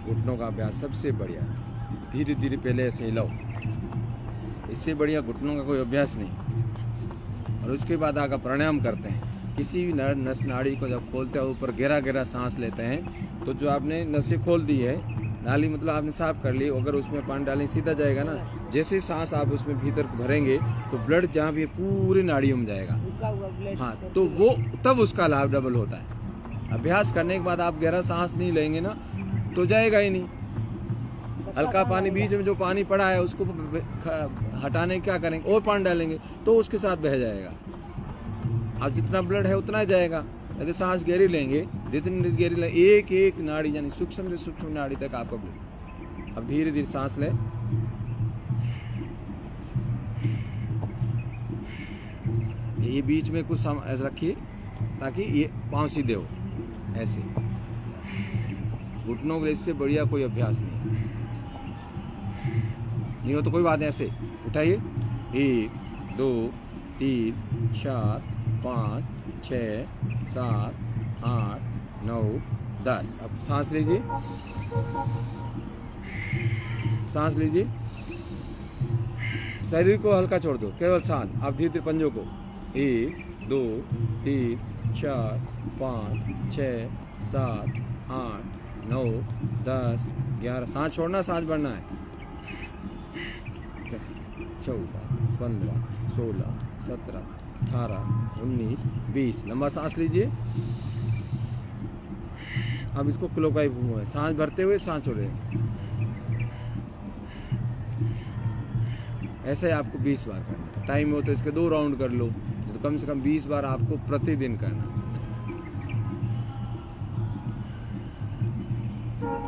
घुटनों का अभ्यास सबसे बढ़िया। धीरे धीरे पहले ऐसे हिलाओ, इससे बढ़िया घुटनों का कोई अभ्यास नहीं। और उसके बाद आकर प्राणायाम करते हैं। किसी भी नस नाड़ी को जब खोलते हैं, ऊपर गहरा गहरा सांस लेते हैं, तो जो आपने नसें खोल दी है, नाली मतलब आपने साफ कर ली, अगर उसमें पानी डालें सीधा जाएगा ना। जैसे सांस आप उसमें भीतर भरेंगे तो ब्लड जहाँ भी पूरी नाड़ियों में जाएगा। हाँ, तो वो तब उसका लाभ डबल होता है। अभ्यास करने के बाद आप गहरा सांस नहीं लेंगे ना तो जाएगा ही नहीं। हल्का पानी बीच में जो पानी पड़ा है उसको हटाने क्या करेंगे, और पानी डालेंगे तो उसके साथ बह जाएगा। अब जितना ब्लड है उतना जाएगा। अगर सांस गहरी लेंगे, जितनी गहरी लेंगे, एक एक नाड़ी यानी सूक्ष्म से सूक्ष्म नाड़ी तक आपका ब्लड। अब धीरे धीरे सांस लें। ये बीच में कुछ ऐसा रखिए ताकि ये पाँव सीधे हो, ऐसे। घुटनों के इससे बढ़िया कोई अभ्यास नहीं हो तो कोई बात नहीं, ऐसे उठाइए। 1 2 3 4 5 6 7 8 9 10। अब सांस लीजिए, सांस लीजिए। शरीर को हल्का छोड़ दो, केवल सांस। आप धीरे धीरे पंजों को 1 2 3 4 5 6 7 8 9 10 11। सांस छोड़ना, सांस बढ़ना है। 14 15 16 17 18 19 20। लंबा सांस लीजिए। अब इसको क्लॉकवाइज घूमो है, सांस भरते हुए सांस छोड़े। ऐसे आपको 20 बार करना है। टाइम हो तो इसके 2 राउंड कर लो, तो कम से कम 20 बार आपको प्रतिदिन करना।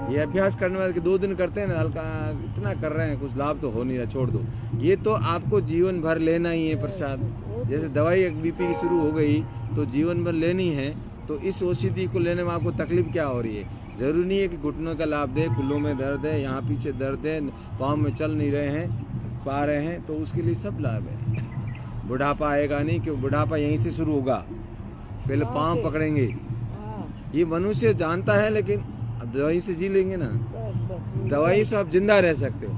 ये अभ्यास करने वाले 2 दिन करते हैं ना, हल्का इतना कर रहे हैं, कुछ लाभ तो हो नहीं रहा, छोड़ दो। ये तो आपको जीवन भर लेना ही है प्रसाद। जैसे दवाई बीपी की शुरू हो गई तो जीवन भर लेनी है, तो इस औषधि को लेने में आपको तकलीफ क्या हो रही है? जरूरी नहीं है कि घुटनों का लाभ दे, खुलों में दर्द है, यहाँ पीछे दर्द है, पाँव में चल नहीं रहे हैं, पा रहे हैं, तो उसके लिए सब लाभ है। बुढ़ापा आएगा नहीं, क्यों? बुढ़ापा यहीं से शुरू होगा, पहले पाँव पकड़ेंगे। ये मनुष्य जानता है, लेकिन अब दवाई से जी लेंगे ना। दवाई से आप जिंदा रह सकते हो,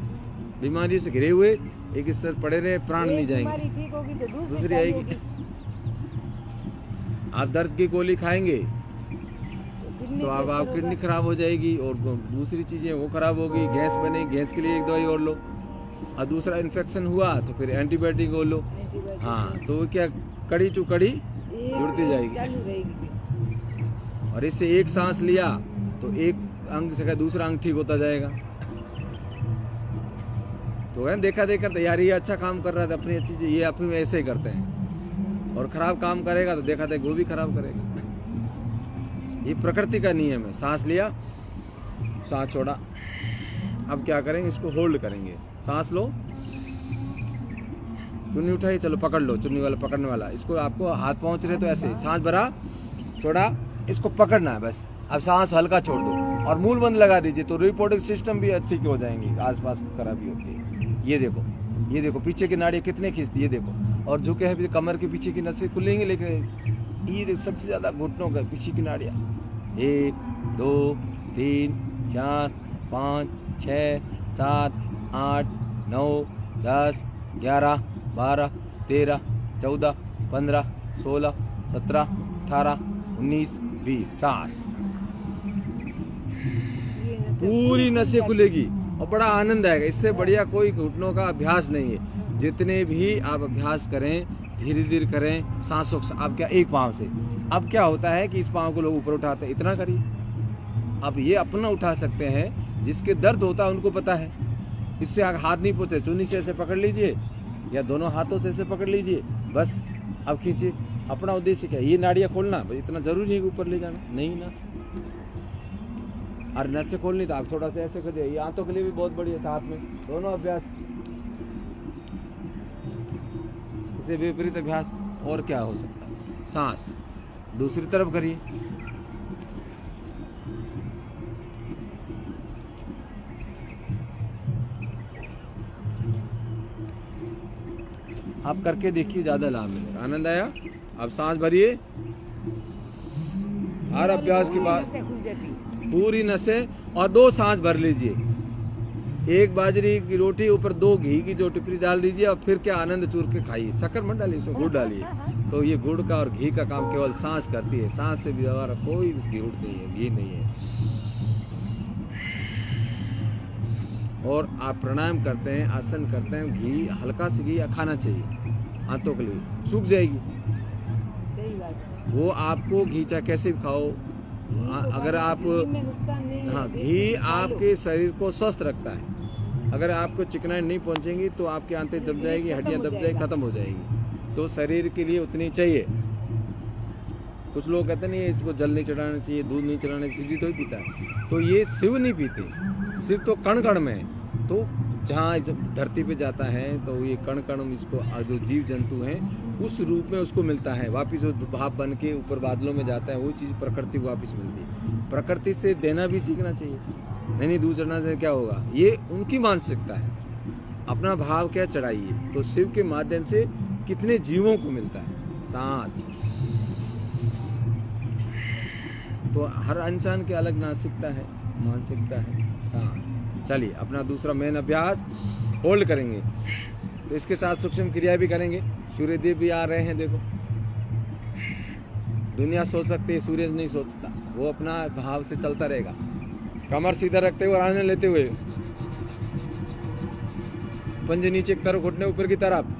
बीमारी से घिरे हुए एक स्तर पड़े रहे, प्राण नहीं जाएंगे, दूसरी आएगी। आप दर्द की गोली खाएंगे तो अब आप किडनी खराब हो जाएगी, और दूसरी चीजें वो खराब होगी, गैस बनेगी, गैस के लिए एक दवाई और लो, और दूसरा इन्फेक्शन हुआ तो फिर एंटीबायोटिक और लो। हाँ, तो क्या कड़ी टू कड़ी जुड़ती जाएगी। और इससे एक सांस लिया तो एक अंग से दूसरा अंग ठीक होता जाएगा। तो है देखा देखा यार ये अच्छा काम कर रहा था, अपनी अच्छी चीज ये अपनी में ऐसे ही करते हैं, और खराब काम करेगा तो देखा देखा वो भी खराब करेगा। ये प्रकृति का नियम है। सांस लिया, सांस छोड़ा। अब क्या करेंगे, इसको होल्ड करेंगे। सांस लो, चुन्नी उठाई, चलो पकड़ लो, चुन्नी वाला पकड़ने वाला। इसको आपको हाथ पहुंच रहे तो ऐसे सांस भरा, छोड़ा, इसको पकड़ना है बस। अब सांस हल्का छोड़ दो और मूल बंद लगा दीजिए, तो रिपोर्टिंग सिस्टम भी अच्छी हो जाएंगी, आसपास खराबी होती है। ये देखो, ये देखो पीछे की नाड़ी कितने खींचती है, ये देखो। और झुके हैं कमर के पीछे की नसें खुलेंगी, लेकिन ये सबसे ज्यादा घुटनों का पीछे की नाड़ियाँ। 1 2 3 4 5 6 7 8 9 10 11 12 13 14 15 16 17 18 19 20। सांस पूरी नसें खुलेगी और बड़ा आनंद आएगा। इससे बढ़िया कोई घुटनों का अभ्यास नहीं है। जितने भी आप अभ्यास करें, धीरे धीरे करें, सांसों आप क्या एक पाँव से। अब क्या होता है कि इस पाँव को लोग ऊपर उठाते हैं, इतना करिए। अब ये अपना उठा सकते हैं, जिसके दर्द होता है उनको पता है। इससे हाथ नहीं पहुँचे, चुन्नी से ऐसे पकड़ लीजिए या दोनों हाथों से ऐसे पकड़ लीजिए, बस। अब खींचिए। अपना उद्देश्य क्या है? ये नाड़ियाँ खोलना, इतना जरूरी है कि ऊपर ले जाना नहीं ना। और नसें खोलनी तो आप थोड़ा सा ऐसे कर दिए। ये आंतों के लिए भी बहुत बढ़िया, साथ में दोनों अभ्यास। इससे विपरीत अभ्यास और क्या हो सकता है? सांस दूसरी तरफ करिए। आप करके देखिए, ज्यादा लाभ मिलेगा। आनंद आया? अब सांस भरिए। हर अभ्यास के बाद पूरी नसें, और 2 सांस भर लीजिए। 1 बाजरी की रोटी ऊपर 2 घी की जो टिपरी डाल दीजिए, और फिर क्या आनंद चूर के खाइए। शक्कर मत डालिए, इसमें गुड़ डालिए। तो ये गुड़ का और घी का काम केवल सांस करती है। सांस से भी हमारा कोई गुड़ नहीं है, घी नहीं है। और आप प्राणायाम करते हैं, आसन करते हैं, घी हल्का से घी खाना चाहिए, हाथों के लिए सूख जाएगी। सही बात। वो आपको घी चाहे कैसे भी खाओ, अगर आप हाँ, घी आपके शरीर को स्वस्थ रखता है। अगर आपको चिकनाई नहीं पहुंचेंगी तो आपकी आंतें दब जाएगी, हड्डियां दब जाएगी, खत्म हो जाएगी। तो शरीर के लिए उतनी चाहिए। कुछ लोग कहते नहीं इसको जल नहीं चढ़ाना चाहिए, दूध नहीं चढ़ाना चाहिए, शिव तो ही पीता है। तो ये शिव नहीं पीते, शिव तो कण कण में है। तो जहाँ धरती पे जाता है तो ये कण कण इसको जो जीव जंतु हैं उस रूप में उसको मिलता है। वापिस जो भाप बन के ऊपर बादलों में जाता है, वो चीज़ प्रकृति को वापिस मिलती है। प्रकृति से देना भी सीखना चाहिए। नहीं दूध चढ़ाने से क्या होगा, ये उनकी मानसिकता है। अपना भाव क्या चढ़ाइए। तो शिव के माध्यम से कितने जीवों को मिलता है सांस। तो हर इंसान की अलग मानसिकता है सांस। चलिए अपना दूसरा मेन अभ्यास होल्ड करेंगे। तो इसके साथ सूक्ष्म क्रिया भी करेंगे। सूर्यदेव भी आ रहे हैं, देखो। दुनिया सोच सकती है, सूर्य नहीं सोचता, वो अपना भाव से चलता रहेगा। कमर सीधा रखते हुए, आने लेते हुए, पंजे नीचे की तरफ, घुटने ऊपर की तरफ।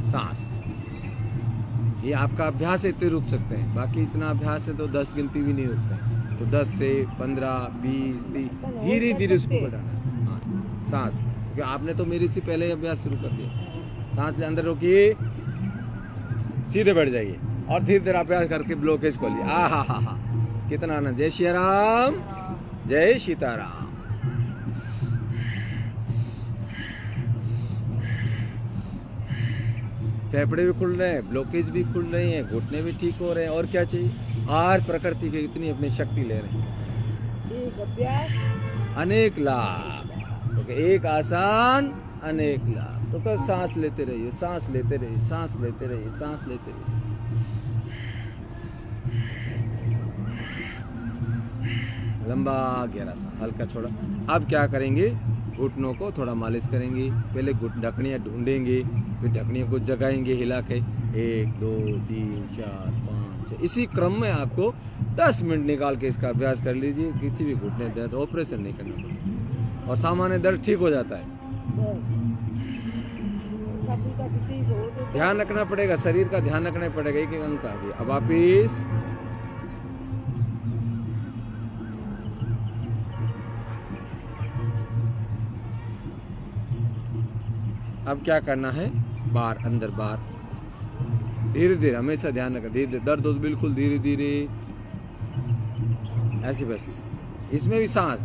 सांस, ये आपका अभ्यास है, इतने रुक सकते हैं। बाकी इतना अभ्यास है तो 10 गिनती भी नहीं रुकता है। तो 10 से 15, 20, 30 धीरे धीरे उसको बढ़ाना। हाँ, सांस, क्योंकि आपने तो मेरे से पहले ही अभ्यास शुरू कर दिया। सांस ले, अंदर रोकिए, सीधे बैठ जाइए और धीरे धीरे अभ्यास करके ब्लॉकेज खोलिए। हा, कितना आनंद। जय श्री राम, जय सीताराम। फेफड़े भी खुल रहे हैं, ब्लॉकेज भी खुल रहे हैं, घुटने भी ठीक हो रहे हैं। और क्या चाहिए। आज प्रकृति की इतनी अपनी शक्ति ले रहे हैं। एक अभ्यास अनेक लाभ, तो एक आसान अनेक लाभ। तो कब सांस लेते रहिए, सांस लेते रहिए, सांस लेते रहिए, सांस लेते रहिए। लंबा गहरा सांस, हल्का छोड़ा। अब क्या करेंगे, घुटनों को थोड़ा मालिश करेंगे। पहले ढकनियाँ ढूंढेंगे, फिर ढकनियों को जगाएंगे हिला के। 1, 2, 3, 4, 5, 6 इसी क्रम में आपको 10 मिनट निकाल के इसका अभ्यास कर लीजिए। किसी भी घुटने दर्द ऑपरेशन नहीं करना पड़ता और सामान्य दर्द ठीक हो जाता है। ध्यान रखना पड़ेगा, शरीर का ध्यान रखना पड़ेगा, एक अंग का भी। अब वापिस अब क्या करना है, बाहर अंदर बाहर, धीरे धीरे, हमेशा ध्यान रखना। धीरे धीरे दर्द हो बिल्कुल धीरे धीरे ऐसे, बस। इसमें भी सांस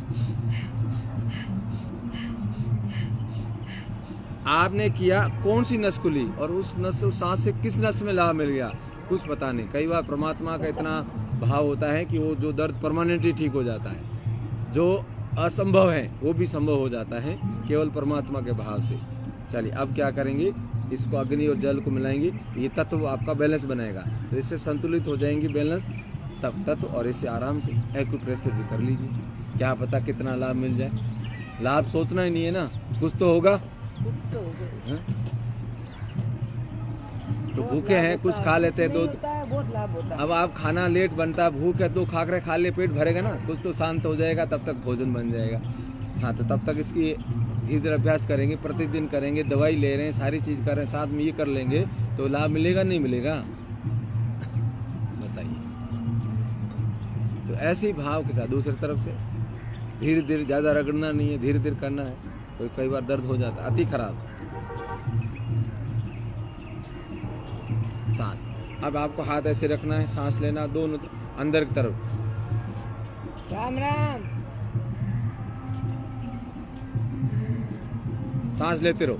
आपने किया, कौन सी नस खुली और उस नस, उस सांस से किस नस में लाभ मिल गया, कुछ पता नहीं। कई बार परमात्मा का इतना भाव होता है कि वो जो दर्द परमानेंटली ठीक हो जाता है, जो असंभव है वो भी संभव हो जाता है केवल परमात्मा के भाव से। चलिए अब क्या करेंगे, इसको अग्नि और जल को मिलाएंगे। ये तत्व आपका बैलेंस बनाएगा, तो इससे संतुलित हो जाएंगे बैलेंस तब तत्व। और इससे आराम से एक्यूप्रेशर भी कर लीजिए, क्या पता कितना लाभ मिल जाए। लाभ सोचना ही नहीं है ना, कुछ तो होगा। तो भूखे हैं, कुछ खा लेते हैं, बहुत लाभ होता है। अब आप खाना लेट बनता है, भूख है, 2 खाकरे खा ले, पेट भरेगा ना, कुछ तो शांत हो जाएगा, तब तक भोजन बन जाएगा। हाँ, तो तब तक इसकी धीरे धीरे अभ्यास करेंगे, प्रतिदिन करेंगे। दवाई ले रहे हैं, सारी चीज कर रहे हैं, साथ में ये कर लेंगे तो लाभ मिलेगा नहीं मिलेगा, बताइए। तो ऐसे ही भाव के साथ दूसरी तरफ से धीरे धीरे, ज्यादा रगड़ना नहीं है, धीरे धीरे करना है। तो कई बार दर्द हो जाता है अति खराब। सांस, अब आपको हाथ ऐसे रखना है, सांस लेना दोनों अंदर की तरफ। राम राम। सांस लेते रहो,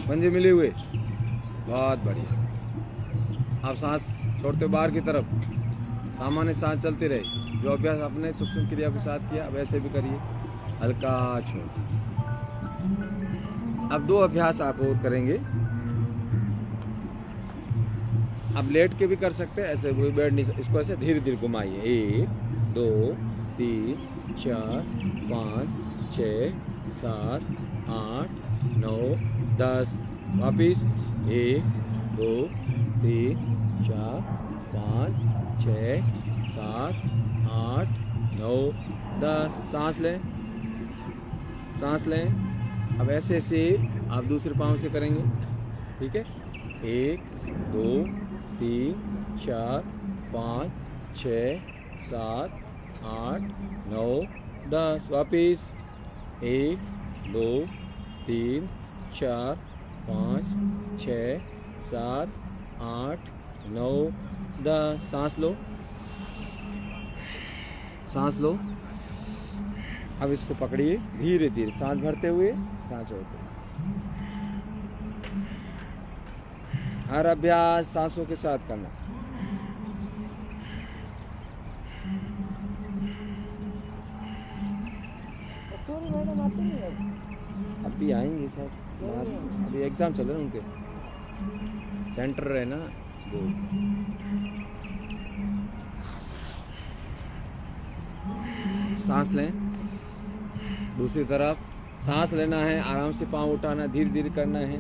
पंजे मिले हुए, बहुत बढ़िया। आप सांस छोड़ते हो बाहर की तरफ, सामान्य सांस चलती रहे। जो अभ्यास आपने सूक्ष्म क्रिया के साथ किया वैसे भी करिए। हल्का छोड़। अब 2 अभ्यास आप और करेंगे। अब लेट के भी कर सकते हैं, ऐसे कोई बैठ नहीं, इसको ऐसे धीरे धीरे घुमाइए। 1 2 3 4 5 6 7 8 9 10। वापिस 1 2 3 4 5 6 7 8 9 10। सांस लें, सांस लें। अब ऐसे ऐसे आप दूसरे पाँव से करेंगे, ठीक है। 1 2 3 4 5 6 7 8 9 10। वापिस 1 2 3 4 5 6 7 8 9 10। सांस लो, सांस लो। अब इसको पकड़िए धीरे धीरे, सांस भरते हुए सांस छोड़ते हुए। हर अभ्यास सांसों के साथ करना। कस्तूरी मैडम आती नहीं है। अभी आएंगे सर, अभी एग्जाम चल रहे हैं उनके, सेंटर है ना वो। सांस लें, दूसरी तरफ सांस लेना है, आराम से पाँव उठाना, धीरे धीरे करना है।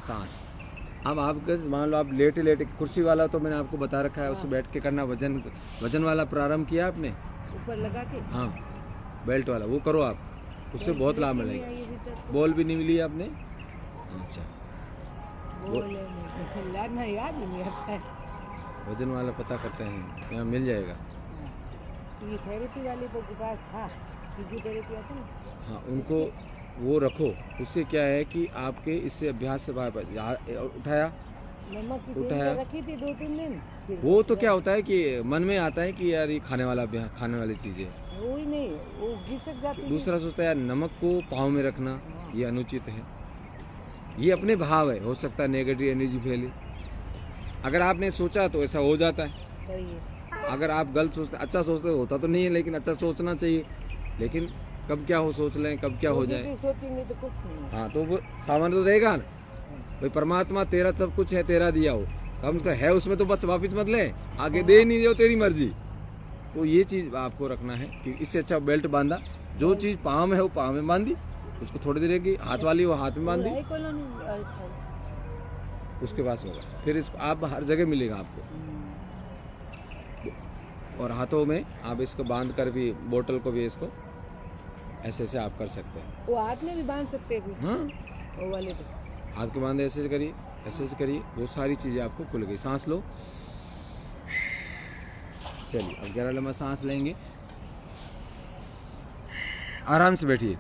सांस। अब आपके मान लो आप लेटे लेटे, कुर्सी वाला तो मैंने आपको बता रखा है, उससे बैठ के करना। वजन वाला प्रारंभ किया आपने? ऊपर लगा के। हाँ, बेल्ट वाला वो करो आप, उससे बहुत लाभ मिलेगा। बॉल भी नहीं मिली आपने? अच्छा, लाना याद ही नहीं आता है। वजन वाला पता करते हैं, यहाँ मिल जाएगा। ये थेरेपी वाले को के पास था, फिजियोथेरेपी आती ना। हाँ, उनको वो रखो। उससे क्या है कि आपके इससे अभ्यास से बाहर उठाया, नमक की उठाया। तेल रखी थी 2-3 दिन। फिर वो तो क्या होता है कि मन में आता है कि यार ये खाने वाला अभ्यास, खाने वाली चीज़ है। वो ही नहीं, वो घिसक जाती थी। दूसरा सोचता है यार नमक को पाँव में रखना ये अनुचित है। ये अपने भाव है, हो सकता है नेगेटिव एनर्जी फैले। अगर आपने सोचा तो ऐसा हो जाता है। सही है। अगर आप गलत सोचते, अच्छा सोचते, होता तो नहीं है, लेकिन अच्छा सोचना चाहिए। लेकिन कब क्या हो सोच लें, कब क्या हो जाए। सोचेंगे तो कुछ नहीं। हाँ, तो वो सामान तो देगा ना भाई। परमात्मा तेरा सब कुछ है, तेरा दिया हो, कम तो है उसमें तो बस वापिस मत ले, आगे दे नहीं दे, तेरी मर्जी। तो ये चीज आपको रखना है कि इससे अच्छा बेल्ट बांधा, जो चीज पाँव में है वो पाँव में बांधी, उसको थोड़ी देर की हाथ वाली वो हाथ में बांधी, उसके पास होगा। फिर इसको आप हर जगह मिलेगा आपको। और हाथों में आप इसको बांध कर भी, बोतल को भी इसको ऐसे ऐसे आप कर सकते हैं। वो हाथ में भी बांध सकते हैं। हाँ, वो वाले तो हाथ को बांधे, ऐसे करिए, ऐसे करिए, वो सारी चीजें आपको खुल गई। सांस लो। चलिए अब 11 लम्बा सांस लेंगे। आराम से बैठिए।